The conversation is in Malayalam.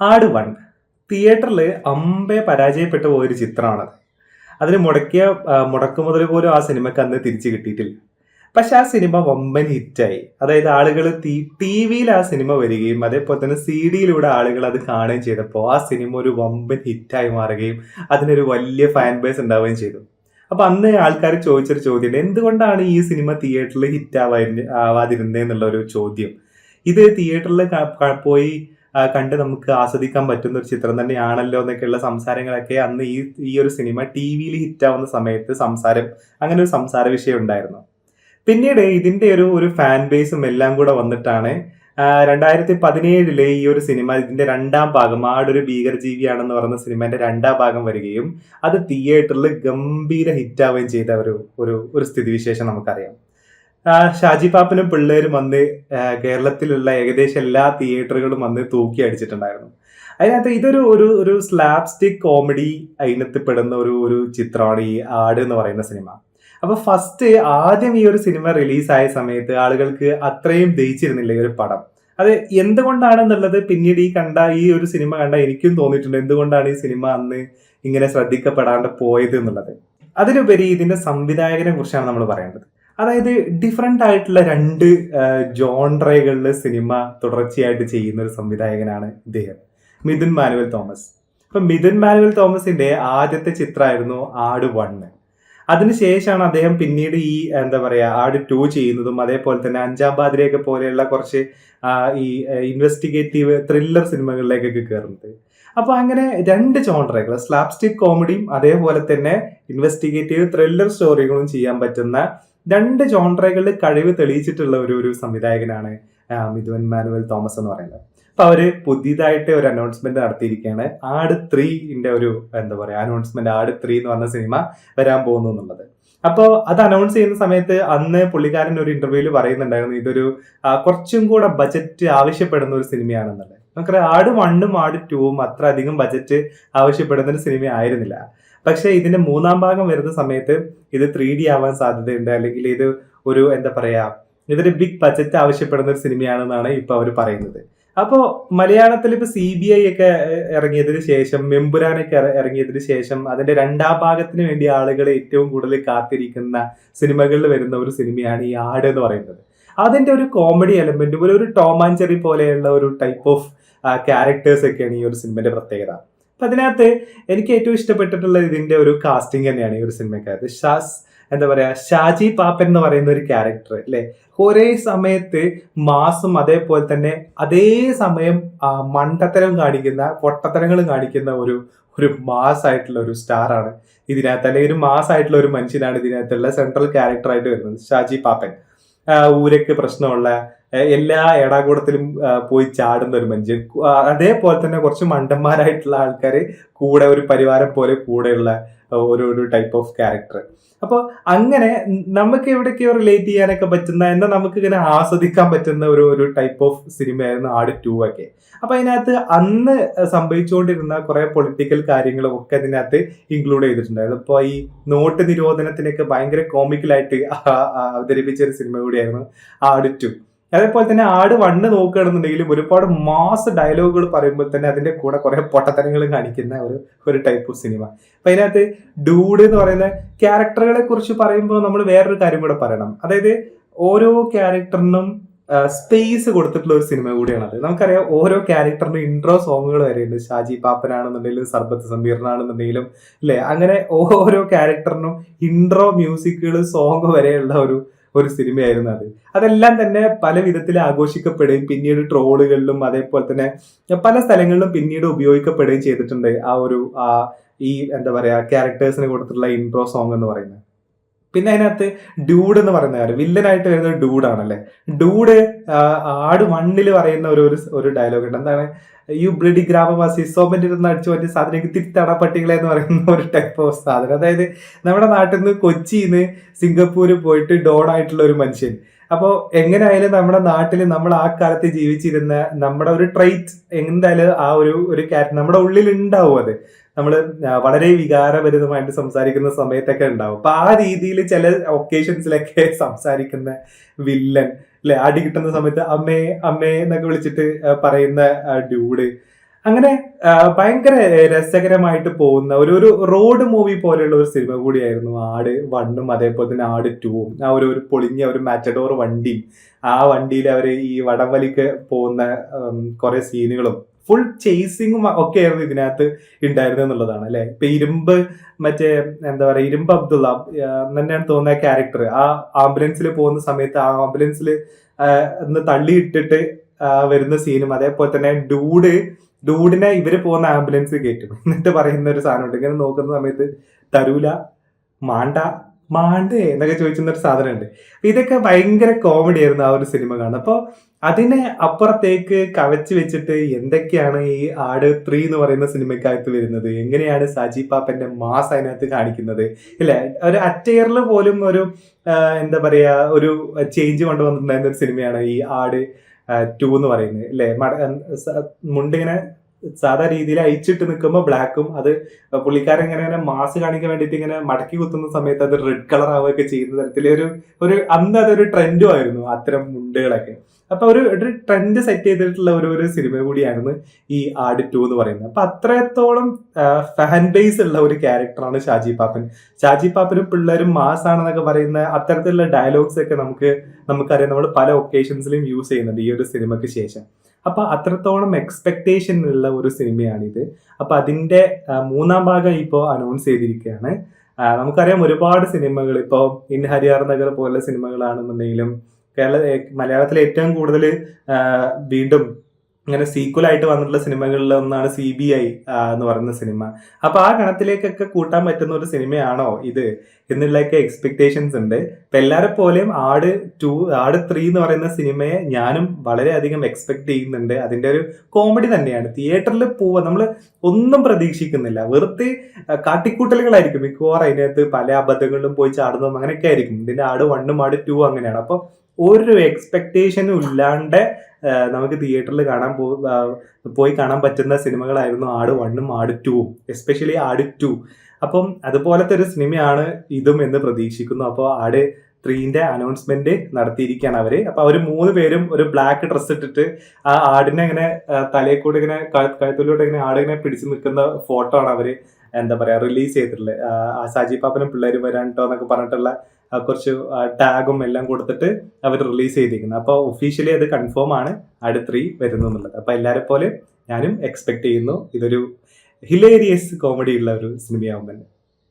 ആട് വൺ തിയേറ്ററിൽ അമ്പെ പരാജയപ്പെട്ടു പോയൊരു ചിത്രമാണത്. അതിന് മുടക്കിയ മുടക്കുമുതൽ പോലും ആ സിനിമയ്ക്ക് അന്ന് തിരിച്ചു കിട്ടിയിട്ടില്ല. പക്ഷെ ആ സിനിമ വമ്പൻ ഹിറ്റായി. അതായത് ആളുകൾ ടി വിയിൽ ആ സിനിമ വരികയും അതേപോലെ തന്നെ സി ഡിയിലൂടെ ആളുകൾ അത് കാണുകയും ചെയ്തപ്പോൾ ആ സിനിമ ഒരു വമ്പൻ ഹിറ്റായി മാറുകയും അതിനൊരു വലിയ ഫാൻ ബേസ് ഉണ്ടാവുകയും ചെയ്തു. അപ്പൊ അന്ന് ആൾക്കാർ ചോദിച്ചൊരു ചോദ്യം, എന്തുകൊണ്ടാണ് ഈ സിനിമ തിയേറ്ററിൽ ഹിറ്റ് ആവാതിരുന്നേ എന്നുള്ള ഒരു ചോദ്യം. ഇത് തിയേറ്ററിൽ പോയി കണ്ട് നമുക്ക് ആസ്വദിക്കാൻ പറ്റുന്ന ഒരു ചിത്രം തന്നെയാണല്ലോ എന്നൊക്കെയുള്ള സംസാരങ്ങളൊക്കെ അന്ന് ഈ ഒരു സിനിമ ടി വിയിൽ ഹിറ്റാവുന്ന സമയത്ത് അങ്ങനെ ഒരു സംസാര വിഷയം ഉണ്ടായിരുന്നു. പിന്നീട് ഇതിന്റെ ഒരു ഫാൻ ബേസും എല്ലാം കൂടെ വന്നിട്ടാണ് 2017 ഈ ഒരു സിനിമ ഇതിന്റെ രണ്ടാം ഭാഗം ആടൊരു ഭീകരജീവിയാണെന്ന് പറയുന്ന സിനിമന്റെ രണ്ടാം ഭാഗം വരികയും അത് തിയേറ്ററിൽ ഗംഭീര ഹിറ്റാവുകയും ചെയ്ത ഒരു സ്ഥിതിവിശേഷം നമുക്കറിയാം. ഷാജി പാപ്പനും പിള്ളേരും വന്ന് കേരളത്തിലുള്ള ഏകദേശം എല്ലാ തിയേറ്ററുകളും വന്ന് തൂക്കി അടിച്ചിട്ടുണ്ടായിരുന്നു. അതിനകത്ത് ഇതൊരു ഒരു ഒരു സ്ലാപ്സ്റ്റിക് കോമഡി അതിനകത്ത് പെടുന്ന ഒരു ചിത്രമാണ് ഈ ആട് എന്ന് പറയുന്ന സിനിമ. അപ്പൊ ആദ്യം ഈ ഒരു സിനിമ റിലീസായ സമയത്ത് ആളുകൾക്ക് അത്രയും ദഹിച്ചിരുന്നില്ല ഈ ഒരു പടം. അത് എന്തുകൊണ്ടാണെന്നുള്ളത് പിന്നീട് ഈ ഒരു സിനിമ കണ്ട എനിക്കും തോന്നിയിട്ടുണ്ട്, എന്തുകൊണ്ടാണ് ഈ സിനിമ അന്ന് ഇങ്ങനെ ശ്രദ്ധിക്കപ്പെടാണ്ട് പോയത് എന്നുള്ളത്. അതിലുപരി ഇതിന്റെ സംവിധായകനെ കുറിച്ചാണ് നമ്മൾ പറയേണ്ടത്. അതായത് ഡിഫറെന്റ് ആയിട്ടുള്ള രണ്ട് ജോൺറകളിൽ സിനിമ തുടർച്ചയായിട്ട് ചെയ്യുന്ന ഒരു സംവിധായകനാണ് ഇദ്ദേഹം, മിഥുൻ മാനുവൽ തോമസ്. അപ്പൊ മിഥുൻ മാനുവൽ തോമസിന്റെ ആദ്യത്തെ ചിത്രമായിരുന്നു ആട് വണ്ണ്. അതിനുശേഷമാണ് അദ്ദേഹം പിന്നീട് എന്താ പറയാ ആട് ടു ചെയ്യുന്നതും അതേപോലെ തന്നെ അഞ്ചാം പാതിരയൊക്കെ പോലെയുള്ള കുറച്ച് ഈ ഇൻവെസ്റ്റിഗേറ്റീവ് ത്രില്ലർ സിനിമകളിലേക്കൊക്കെ കയറുന്നത്. അപ്പൊ അങ്ങനെ രണ്ട് ജോൺറകൾ, സ്ലാപ്സ്റ്റിക് കോമഡിയും അതേപോലെ തന്നെ ഇൻവെസ്റ്റിഗേറ്റീവ് ത്രില്ലർ സ്റ്റോറികളും ചെയ്യാൻ പറ്റുന്ന രണ്ട് ജോൺറകളിൽ കഴിവ് തെളിയിച്ചിട്ടുള്ള ഒരു സംവിധായകനാണ് മിഥുൻ മാനുവൽ തോമസ് എന്ന് പറയുന്നത്. അപ്പൊ അവര് പുതിയതായിട്ട് ഒരു അനൗൺസ്മെന്റ് നടത്തിയിരിക്കുകയാണ്. ആട് 3ന്റെ എന്താ പറയാ അനൗൺസ്മെന്റ്, ആട് 3 എന്ന് പറഞ്ഞ സിനിമ വരാൻ പോകുന്നു എന്നുള്ളത്. അപ്പോൾ അത് അനൗൺസ് ചെയ്യുന്ന സമയത്ത് അന്ന് പുള്ളിക്കാരൻ ഒരു ഇന്റർവ്യൂവിൽ പറയുന്നുണ്ടായിരുന്നു, ഇതൊരു കുറച്ചും കൂടെ ബജറ്റ് ആവശ്യപ്പെടുന്ന ഒരു സിനിമയാണെന്നുള്ളത്. നമുക്കറിയാം ആട് 1ഉം ആട് 2ഉം അത്ര അധികം ബജറ്റ് ആവശ്യപ്പെടുന്ന ഒരു സിനിമ ആയിരുന്നില്ല. പക്ഷെ ഇതിന്റെ മൂന്നാം ഭാഗം വരുന്ന സമയത്ത് ഇത് 3D ആവാൻ സാധ്യതയുണ്ട്, അല്ലെങ്കിൽ ഇത് എന്താ പറയാ ഇതൊരു ബിഗ് ബജറ്റ് ആവശ്യപ്പെടുന്ന ഒരു സിനിമയാണെന്നാണ് ഇപ്പൊ അവർ പറയുന്നത്. അപ്പോ മലയാളത്തിൽ ഇപ്പൊ CBI ഒക്കെ ഇറങ്ങിയതിനു ശേഷം, മെമ്പുരാനൊക്കെ ഇറങ്ങിയതിനു ശേഷം അതിന്റെ രണ്ടാം ഭാഗത്തിന് വേണ്ടി ആളുകൾ ഏറ്റവും കൂടുതൽ കാത്തിരിക്കുന്ന സിനിമകളിൽ വരുന്ന ഒരു സിനിമയാണ് ഈ ആട് എന്ന് പറയുന്നത്. അതിന്റെ ഒരു കോമഡി എലമെന്റ് പോലെ ഒരു ടോം ആൻഡ് ജെറി പോലെയുള്ള ഒരു ടൈപ്പ് ഓഫ് ക്യാരക്ടേഴ്സ് ഒക്കെയാണ് ഈ ഒരു സിനിമയുടെ പ്രത്യേകത. അപ്പൊ അതിനകത്ത് എനിക്ക് ഏറ്റവും ഇഷ്ടപ്പെട്ടിട്ടുള്ള ഇതിന്റെ ഒരു കാസ്റ്റിംഗ് തന്നെയാണ് ഈ ഒരു സിനിമയ്ക്കകത്ത്. എന്താ പറയാ ഷാജി പാപ്പൻ എന്ന് പറയുന്ന ഒരു ക്യാരക്ടർ അല്ലെ, ഒരേ സമയത്ത് മാസും അതേപോലെ തന്നെ അതേ സമയം മണ്ടത്തരം കാണിക്കുന്ന, പൊട്ടത്തരങ്ങളും കാണിക്കുന്ന ഒരു മാസ് ആയിട്ടുള്ള ഒരു സ്റ്റാർ ആണ് ഇതിനകത്ത്, അല്ലെങ്കിൽ ഒരു മാസ് ആയിട്ടുള്ള ഒരു മനുഷ്യനാണ് ഇതിനകത്തുള്ള സെൻട്രൽ ക്യാരക്ടർ ആയിട്ട് വരുന്നത് ഷാജി പാപ്പൻ. ഊരക്ക് പ്രശ്നമുള്ള, എല്ലാ ഏടാകൂടത്തിലും പോയി ചാടുന്ന ഒരു മനുഷ്യൻ, അതേപോലെ തന്നെ കുറച്ച് മണ്ടന്മാരായിട്ടുള്ള ആൾക്കാർ കൂടെ ഒരു പരിവാരം പോലെ കൂടെയുള്ള ഒരു ടൈപ്പ് ഓഫ് ക്യാരക്ടർ. അപ്പോൾ അങ്ങനെ നമുക്ക് എവിടേക്കോ റിലേറ്റ് ചെയ്യാനൊക്കെ പറ്റുന്ന, എന്നാൽ നമുക്ക് ഇങ്ങനെ ആസ്വദിക്കാൻ പറ്റുന്ന ഒരു ടൈപ്പ് ഓഫ് സിനിമയായിരുന്നു ആട് 2 ഒക്കെ. അപ്പൊ അതിനകത്ത് അന്ന് സംഭവിച്ചുകൊണ്ടിരുന്ന കുറെ പൊളിറ്റിക്കൽ കാര്യങ്ങളും ഒക്കെ അതിനകത്ത് ഇൻക്ലൂഡ് ചെയ്തിട്ടുണ്ടായിരുന്നു. ഇപ്പൊ ഈ നോട്ട് നിരോധനത്തിനൊക്കെ ഭയങ്കര കോമിക്കലായിട്ട് അവതരിപ്പിച്ച ഒരു സിനിമ കൂടിയായിരുന്നു ആട് 2. അതേപോലെ തന്നെ ആട് 1 നോക്കുകയാണെന്നുണ്ടെങ്കിലും ഒരുപാട് മാസ് ഡയലോഗുകൾ പറയുമ്പോൾ തന്നെ അതിന്റെ കൂടെ കുറെ പൊട്ടത്തരങ്ങളും കാണിക്കുന്ന ഒരു ടൈപ്പ് ഓഫ് സിനിമ. അപ്പൊ അതിനകത്ത് ഡൂഡ് എന്ന് പറയുന്ന ക്യാരക്ടറുകളെ കുറിച്ച് പറയുമ്പോൾ നമ്മൾ വേറൊരു കാര്യം കൂടെ പറയണം. അതായത് ഓരോ ക്യാരക്ടറിനും സ്പേസ് കൊടുത്തിട്ടുള്ള ഒരു സിനിമ കൂടിയാണത്. നമുക്കറിയാം ഓരോ ക്യാരക്ടറിനും ഇൻട്രോ സോങ്ങുകൾ വരെയുണ്ട്. ഷാജി പാപ്പനാണെന്നുണ്ടെങ്കിലും സർബത്ത് സമീറിനാണെന്നുണ്ടെങ്കിലും അല്ലെ, അങ്ങനെ ഓരോ ക്യാരക്ടറിനും ഇൻട്രോ മ്യൂസിക്കുകൾ, സോങ് വരെയുള്ള ഒരു സിനിമയായിരുന്നു അത്. അതെല്ലാം തന്നെ പല വിധത്തിൽ ആഘോഷിക്കപ്പെടുകയും പിന്നീട് ട്രോളുകളിലും അതേപോലെ തന്നെ പല സ്ഥലങ്ങളിലും പിന്നീട് ഉപയോഗിക്കപ്പെടുകയും ചെയ്തിട്ടുണ്ട് ഈ എന്താ പറയാ ക്യാരക്ടേഴ്സിന് കൊടുത്തിട്ടുള്ള ഇൻട്രോ സോങ് എന്ന് പറയുന്നത്. പിന്നെ അതിനകത്ത് ഡൂഡ് എന്ന് പറയുന്ന കാര്യം, വില്ലനായിട്ട് വരുന്ന ഡൂഡാണല്ലേ. ഡൂഡ് ആട് 1 പറയുന്ന ഒരു ഡയലോഗ് ഉണ്ട്. എന്താണ്, യു ബ്ലഡി ഗ്രാമവാസി സോമന്റെ ഇരുന്ന് അടിച്ചു പറ്റിയ സാധനം തിരിത്തട പട്ടികളെ എന്ന് പറയുന്ന ഒരു ടൈപ്പ് ഓഫ് സാധനം. അതായത് നമ്മുടെ നാട്ടിൽ നിന്ന് കൊച്ചിന്ന് സിംഗപ്പൂര് പോയിട്ട് ഡോൺ ആയിട്ടുള്ള ഒരു മനുഷ്യൻ. അപ്പോൾ എങ്ങനെയായാലും നമ്മുടെ നാട്ടിൽ നമ്മൾ ആ കാലത്ത് ജീവിച്ചിരുന്ന നമ്മുടെ ഒരു ട്രൈറ്റ് എന്തായാലും ഒരു കാര്യം നമ്മുടെ ഉള്ളിൽ ഉണ്ടാവും. അത് നമ്മൾ വളരെ വികാരഭരിതമായിട്ട് സംസാരിക്കുന്ന സമയത്തൊക്കെ ഉണ്ടാവും. അപ്പൊ ആ രീതിയിൽ ചില ഒക്കേഷൻസിലൊക്കെ സംസാരിക്കുന്ന വില്ലൻ അല്ലെ, അടി കിട്ടുന്ന സമയത്ത് അമ്മേ അമ്മേ എന്നൊക്കെ വിളിച്ചിട്ട് പറയുന്ന ഡ്യൂഡ്, അങ്ങനെ ഭയങ്കര രസകരമായിട്ട് പോകുന്ന ഒരു റോഡ് മൂവി പോലെയുള്ള ഒരു സിനിമ കൂടിയായിരുന്നു ആട് വണ്ണും അതേപോലെ തന്നെ ആട് ടൂവും. ആ ഒരു പൊളിഞ്ഞ ഒരു മാറ്റഡോർ വണ്ടി, ആ വണ്ടിയിൽ അവർ ഈ വടംവലിക്ക് പോകുന്ന കുറെ സീനുകളും ഫുൾ ചേസിങ്ങും ഒക്കെ ആയിരുന്നു ഇതിനകത്ത് ഉണ്ടായിരുന്നത് എന്നുള്ളതാണ് അല്ലെ. ഇപ്പൊ മറ്റേ എന്താ പറയാ ഇരുമ്പ് അബ്ദുള്ള തന്നെയാണ് തോന്നുന്ന ക്യാരക്ടർ ആ ആംബുലൻസിൽ പോകുന്ന സമയത്ത് ആ ആംബുലൻസിൽ ഒന്ന് തള്ളിയിട്ടിട്ട് വരുന്ന സീനും, അതേപോലെ തന്നെ ഡൂഡിനെ ഇവര് പോകുന്ന ആംബുലൻസ് കയറ്റും. എന്നിട്ട് പറയുന്ന ഒരു സാധനമുണ്ട്, ഇങ്ങനെ നോക്കുന്ന സമയത്ത് തരൂല മാണ്ട മാണ്ടേ എന്നൊക്കെ ചോദിക്കുന്ന ഒരു സാധനമുണ്ട്. ഇതൊക്കെ ഭയങ്കര കോമഡി ആയിരുന്നു ആ ഒരു സിനിമ കാണുന്നത്. അപ്പോൾ അതിനെ അപ്പുറത്തേക്ക് കവച്ച് വെച്ചിട്ട് എന്തൊക്കെയാണ് ഈ ആട് 3 എന്ന് പറയുന്ന സിനിമക്കകത്ത് വരുന്നത്, എങ്ങനെയാണ് സാജി പാപ്പന്റെ മാസ് അതിനകത്ത് കാണിക്കുന്നത് ഇല്ലേ. ഒരു അറ്റയറിൽ പോലും ഒരു എന്താ പറയാ ഒരു ചേഞ്ച് കൊണ്ടുവന്നിട്ടുണ്ടായിരുന്ന ഒരു സിനിമയാണ് ഈ ആട് 2 എന്ന് പറയുന്നത് അല്ലേ. മുണ്ടിങ്ങനെ സാധാ രീതിയിൽ അയച്ചിട്ട് നിൽക്കുമ്പോൾ ബ്ലാക്കും, അത് പുള്ളിക്കാരൻ ഇങ്ങനെ മാസ് കാണിക്കാൻ വേണ്ടിയിട്ട് ഇങ്ങനെ മടക്കി കുത്തുന്ന സമയത്ത് അത് റെഡ് കളർ ആവുകയൊക്കെ ചെയ്യുന്ന തരത്തിൽ ഒരു അന്ന് അതൊരു ട്രെൻഡും ആയിരുന്നു അത്തരം മുണ്ടുകളൊക്കെ. അപ്പൊ ഒരു ട്രെൻഡ് സെറ്റ് ചെയ്തിട്ടുള്ള ഒരു സിനിമ കൂടിയായിരുന്നു ഈ ആട് 2 എന്ന് പറയുന്നത്. അപ്പൊ അത്രത്തോളം ഫാൻ ബേസ് ഉള്ള ഒരു ക്യാരക്ടറാണ് ഷാജി പാപ്പൻ. ഷാജി പാപ്പനും പിള്ളേരും മാസ് ആണെന്നൊക്കെ പറയുന്ന അത്തരത്തിലുള്ള ഡയലോഗ്സ് ഒക്കെ നമുക്കറിയാം, നമ്മൾ പല ഒക്കേഷൻസിലും യൂസ് ചെയ്യുന്നുണ്ട് ഈ ഒരു സിനിമയ്ക്ക് ശേഷം. അപ്പൊ അത്രത്തോളം എക്സ്പെക്ടേഷൻ ഉള്ള ഒരു സിനിമയാണിത്. അപ്പൊ അതിന്റെ 3ാം ഭാഗം ഇപ്പോൾ അനൗൺസ് ചെയ്തിരിക്കുകയാണ്. നമുക്കറിയാം ഒരുപാട് സിനിമകൾ ഇപ്പോ ഇൻ ഹരിയാർ നഗർ പോലുള്ള സിനിമകളാണെന്നുണ്ടെങ്കിലും മലയാളത്തിൽ ഏറ്റവും കൂടുതൽ വീണ്ടും ഇങ്ങനെ സീക്വൽ ആയിട്ട് വന്നിട്ടുള്ള സിനിമകളിൽ ഒന്നാണ് CBI എന്ന് പറയുന്ന സിനിമ. അപ്പൊ ആ ഗണത്തിലേക്കൊക്കെ കൂട്ടാൻ പറ്റുന്ന ഒരു സിനിമയാണോ ഇത് എന്നുള്ളൊക്കെ എക്സ്പെക്ടേഷൻസ് ഉണ്ട്. ഇപ്പൊ എല്ലാരെ പോലെയും ആട് 3 എന്ന് പറയുന്ന സിനിമയെ ഞാനും വളരെയധികം എക്സ്പെക്ട് ചെയ്യുന്നുണ്ട്. അതിന്റെ ഒരു കോമഡി തന്നെയാണ്. തിയേറ്ററിൽ പോവാ നമ്മൾ ഒന്നും പ്രതീക്ഷിക്കുന്നില്ല, വെറുതെ കാട്ടിക്കൂട്ടലുകളായിരിക്കും മിക്കവാറും അതിനകത്ത്. പല അബദ്ധങ്ങളിലും പോയി ചാടുന്നതും അങ്ങനെയൊക്കെ ആയിരിക്കും. ഇതിന്റെ ആട് 1ഉം ആട് 2 അങ്ങനെയാണ്. അപ്പൊ ഒരു എക്സ്പെക്ടേഷനും ഇല്ലാണ്ട് നമുക്ക് തിയേറ്ററിൽ പോയി കാണാൻ പറ്റുന്ന സിനിമകളായിരുന്നു ആട് 1ഉം ആട് 2ഉം, എസ്പെഷ്യലി ആട് 2. അപ്പം അതുപോലത്തെ ഒരു സിനിമയാണ് ഇതും എന്ന് പ്രതീക്ഷിക്കുന്നു. അപ്പോൾ ആട് 3ന്റെ അനൗൺസ്മെന്റ് നടത്തിയിരിക്കുകയാണ് അവര്. അപ്പൊ അവര് 3 പേരും ഒരു ബ്ലാക്ക് ഡ്രസ്സ് ഇട്ടിട്ട് ആ ആടിനെ ഇങ്ങനെ തലയിൽ കൂടെ ഇങ്ങനെ കഴുത്തിലൂടെ ഇങ്ങനെ ആടിനെ പിടിച്ചു നിൽക്കുന്ന ഫോട്ടോ ആണ് അവര് എന്താ പറയാ റിലീസ് ചെയ്തിട്ടുള്ളത്. സാജി പാപ്പനും പിള്ളേരും വരാൻ എന്നൊക്കെ പറഞ്ഞിട്ടുള്ള കുറച്ച് ടാഗും എല്ലാം കൊടുത്തിട്ട് അവർ റിലീസ് ചെയ്തിരിക്കുന്നത്. അപ്പോൾ ഒഫീഷ്യലി അത് കൺഫേം ആണ് ആട് 3 വരുന്നു എന്നുള്ളത്. അപ്പൊ എല്ലാരെ പോലെ ഞാനും എക്സ്പെക്ട് ചെയ്യുന്നു ഇതൊരു ഹിലേരിയസ് കോമഡി ഉള്ള ഒരു സിനിമയാവുമെന്ന്.